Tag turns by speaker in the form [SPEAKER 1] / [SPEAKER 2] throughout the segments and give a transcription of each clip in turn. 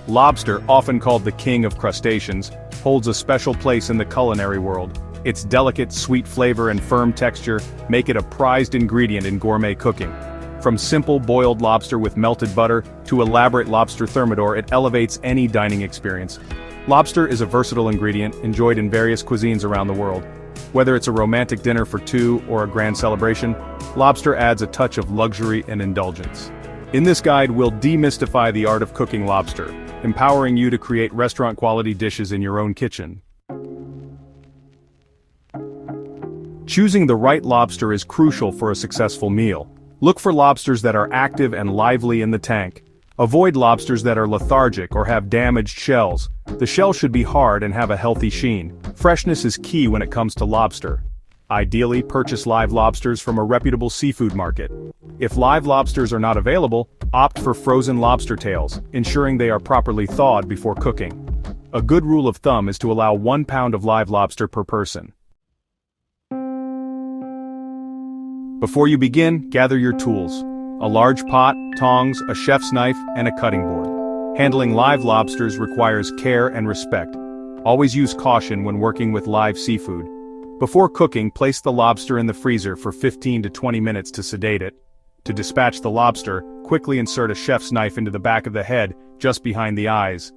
[SPEAKER 1] Lobster, often called the king of crustaceans, holds a special place in the culinary world. Its delicate, sweet flavor and firm texture make it a prized ingredient in gourmet cooking. From simple boiled lobster with melted butter to elaborate lobster thermidor, it elevates any dining experience. Lobster is a versatile ingredient enjoyed in various cuisines around the world. Whether it's a romantic dinner for two or a grand celebration, lobster adds a touch of luxury and indulgence. In this guide, we'll demystify the art of cooking lobster, empowering you to create restaurant-quality dishes in your own kitchen. Choosing the right lobster is crucial for a successful meal. Look for lobsters that are active and lively in the tank. Avoid lobsters that are lethargic or have damaged shells. The shell should be hard and have a healthy sheen. Freshness is key when it comes to lobster. Ideally, purchase live lobsters from a reputable seafood market. If live lobsters are not available, opt for frozen lobster tails, ensuring they are properly thawed before cooking. A good rule of thumb is to allow 1 pound of live lobster per person. Before you begin, gather your tools. A large pot, tongs, a chef's knife, and a cutting board. Handling live lobsters requires care and respect. Always use caution when working with live seafood. Before cooking, place the lobster in the freezer for 15 to 20 minutes to sedate it. To dispatch the lobster, quickly insert a chef's knife into the back of the head, just behind the eyes.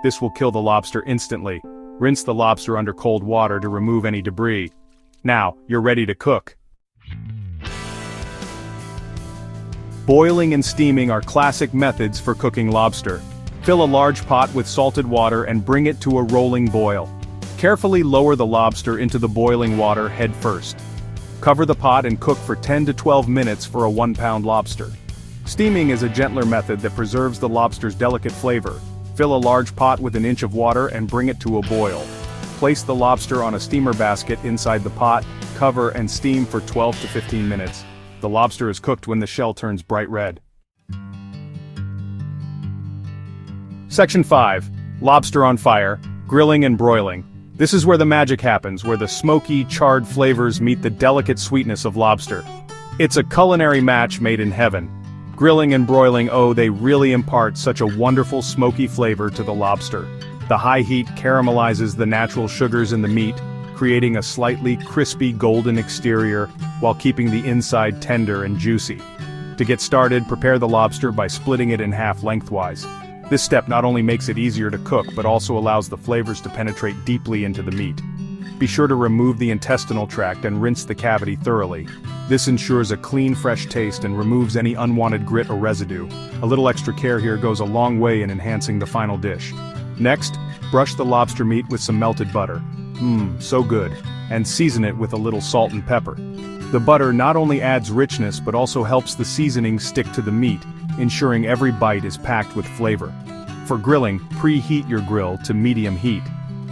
[SPEAKER 1] This will kill the lobster instantly. Rinse the lobster under cold water to remove any debris. Now, you're ready to cook. Boiling and steaming are classic methods for cooking lobster. Fill a large pot with salted water and bring it to a rolling boil. Carefully lower the lobster into the boiling water head first. Cover the pot and cook for 10 to 12 minutes for a 1 pound lobster. Steaming is a gentler method that preserves the lobster's delicate flavor. Fill a large pot with an inch of water and bring it to a boil. Place the lobster on a steamer basket inside the pot, cover and steam for 12 to 15 minutes. The lobster is cooked when the shell turns bright red. Section 5. Lobster on fire, grilling and broiling. This is where the magic happens, where the smoky, charred flavors meet the delicate sweetness of lobster. It's a culinary match made in heaven. Grilling and broiling, oh, they really impart such a wonderful smoky flavor to the lobster. The high heat caramelizes the natural sugars in the meat, creating a slightly crispy golden exterior while keeping the inside tender and juicy. To get started, prepare the lobster by splitting it in half lengthwise. This step not only makes it easier to cook but also allows the flavors to penetrate deeply into the meat. Be sure to remove the intestinal tract and rinse the cavity thoroughly. This ensures a clean, fresh taste and removes any unwanted grit or residue. A little extra care here goes a long way in enhancing the final dish. Next, brush the lobster meat with some melted butter. So good. And season it with a little salt and pepper. The butter not only adds richness but also helps the seasoning stick to the meat, ensuring every bite is packed with flavor. For grilling, preheat your grill to medium heat.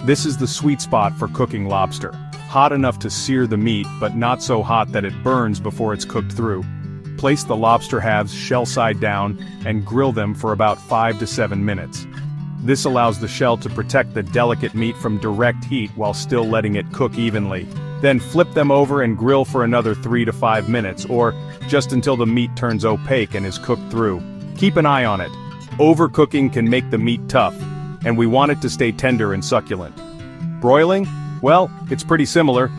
[SPEAKER 1] This is the sweet spot for cooking lobster. Hot enough to sear the meat, but not so hot that it burns before it's cooked through. Place the lobster halves shell side down and grill them for about 5 to 7 minutes. This allows the shell to protect the delicate meat from direct heat while still letting it cook evenly. Then flip them over and grill for another 3 to 5 minutes, or just until the meat turns opaque and is cooked through. Keep an eye on it. Overcooking can make the meat tough, and we want it to stay tender and succulent. Broiling? Well, it's pretty similar.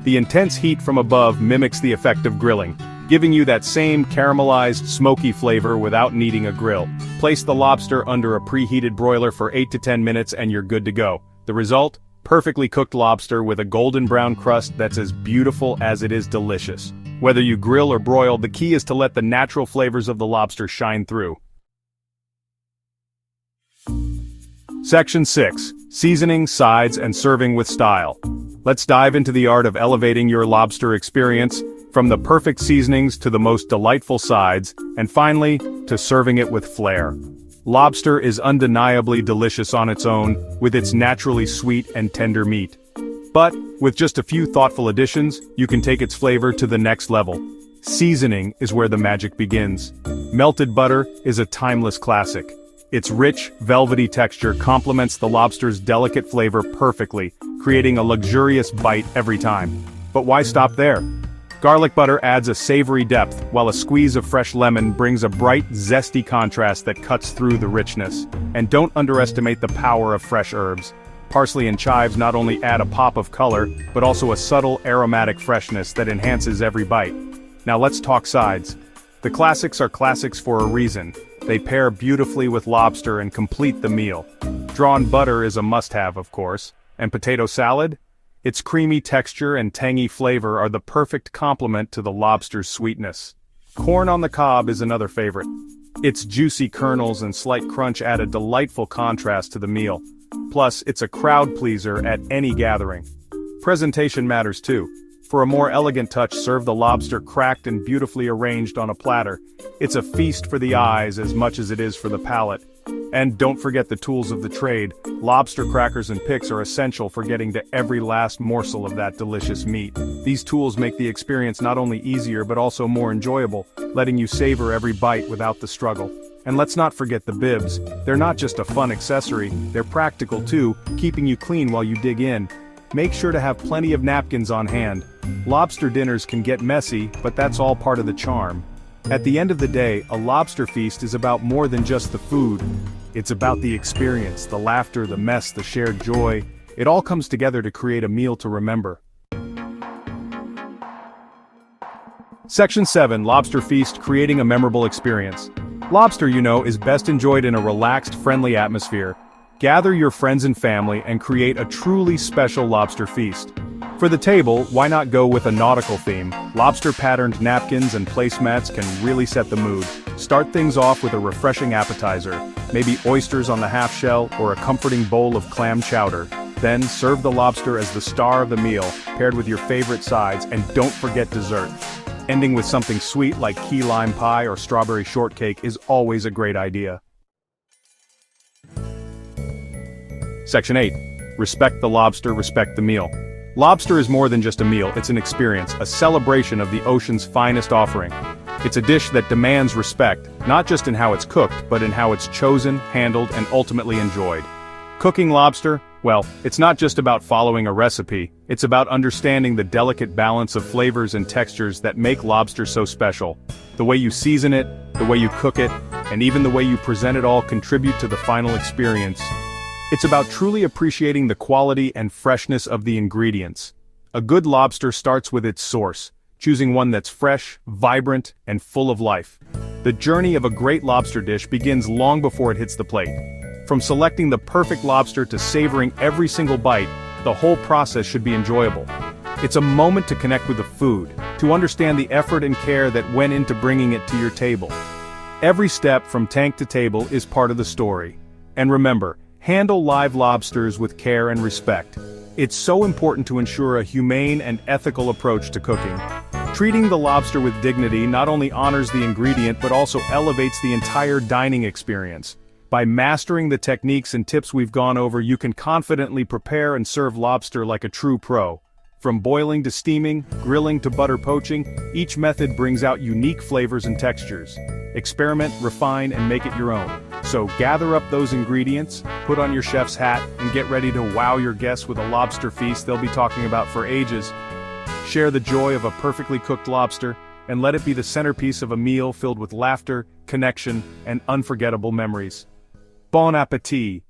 [SPEAKER 1] The intense heat from above mimics the effect of grilling, giving you that same caramelized, smoky flavor without needing a grill. Place the lobster under a preheated broiler for 8 to 10 minutes and you're good to go. The result? Perfectly cooked lobster with a golden brown crust that's as beautiful as it is delicious. Whether you grill or broil, the key is to let the natural flavors of the lobster shine through. Section 6. Seasoning, sides, and serving with style. Let's dive into the art of elevating your lobster experience, from the perfect seasonings to the most delightful sides, and finally, to serving it with flair. Lobster is undeniably delicious on its own, with its naturally sweet and tender meat. But, with just a few thoughtful additions, you can take its flavor to the next level. Seasoning is where the magic begins. Melted butter is a timeless classic. Its rich, velvety texture complements the lobster's delicate flavor perfectly, creating a luxurious bite every time. But why stop there? Garlic butter adds a savory depth, while a squeeze of fresh lemon brings a bright, zesty contrast that cuts through the richness. And don't underestimate the power of fresh herbs. Parsley and chives not only add a pop of color, but also a subtle aromatic freshness that enhances every bite. Now let's talk sides. The classics are classics for a reason. They pair beautifully with lobster and complete the meal. Drawn butter is a must-have, of course. And potato salad? Its creamy texture and tangy flavor are the perfect complement to the lobster's sweetness. Corn on the cob is another favorite. Its juicy kernels and slight crunch add a delightful contrast to the meal. Plus, it's a crowd pleaser at any gathering. Presentation matters too. For a more elegant touch, serve the lobster cracked and beautifully arranged on a platter. It's a feast for the eyes as much as it is for the palate. And don't forget the tools of the trade. Lobster crackers and picks are essential for getting to every last morsel of that delicious meat. These tools make the experience not only easier but also more enjoyable, letting you savor every bite without the struggle. And let's not forget the bibs. They're not just a fun accessory, they're practical too, keeping you clean while you dig in. Make sure to have plenty of napkins on hand. Lobster dinners can get messy, but that's all part of the charm. At the end of the day, a lobster feast is about more than just the food. It's about the experience, the laughter, the mess, the shared joy. It all comes together to create a meal to remember. Section 7, Lobster Feast, creating a memorable experience. Lobster, is best enjoyed in a relaxed, friendly atmosphere. Gather your friends and family and create a truly special lobster feast. For the table, why not go with a nautical theme? Lobster-patterned napkins and placemats can really set the mood. Start things off with a refreshing appetizer, maybe oysters on the half-shell or a comforting bowl of clam chowder. Then, serve the lobster as the star of the meal, paired with your favorite sides, and don't forget dessert. Ending with something sweet like key lime pie or strawberry shortcake is always a great idea. Section 8. Respect the lobster, respect the meal. Lobster is more than just a meal, it's an experience, a celebration of the ocean's finest offering. It's a dish that demands respect, not just in how it's cooked, but in how it's chosen, handled, and ultimately enjoyed. Cooking lobster? Well, it's not just about following a recipe, it's about understanding the delicate balance of flavors and textures that make lobster so special. The way you season it, the way you cook it, and even the way you present it all contribute to the final experience. It's about truly appreciating the quality and freshness of the ingredients. A good lobster starts with its source, choosing one that's fresh, vibrant, and full of life. The journey of a great lobster dish begins long before it hits the plate. From selecting the perfect lobster to savoring every single bite, the whole process should be enjoyable. It's a moment to connect with the food, to understand the effort and care that went into bringing it to your table. Every step from tank to table is part of the story. And remember, handle live lobsters with care and respect. It's so important to ensure a humane and ethical approach to cooking. Treating the lobster with dignity not only honors the ingredient but also elevates the entire dining experience. By mastering the techniques and tips we've gone over, you can confidently prepare and serve lobster like a true pro. From boiling to steaming, grilling to butter poaching, each method brings out unique flavors and textures. Experiment, refine, and make it your own. So gather up those ingredients, put on your chef's hat, and get ready to wow your guests with a lobster feast they'll be talking about for ages. Share the joy of a perfectly cooked lobster, and let it be the centerpiece of a meal filled with laughter, connection, and unforgettable memories. Bon appétit!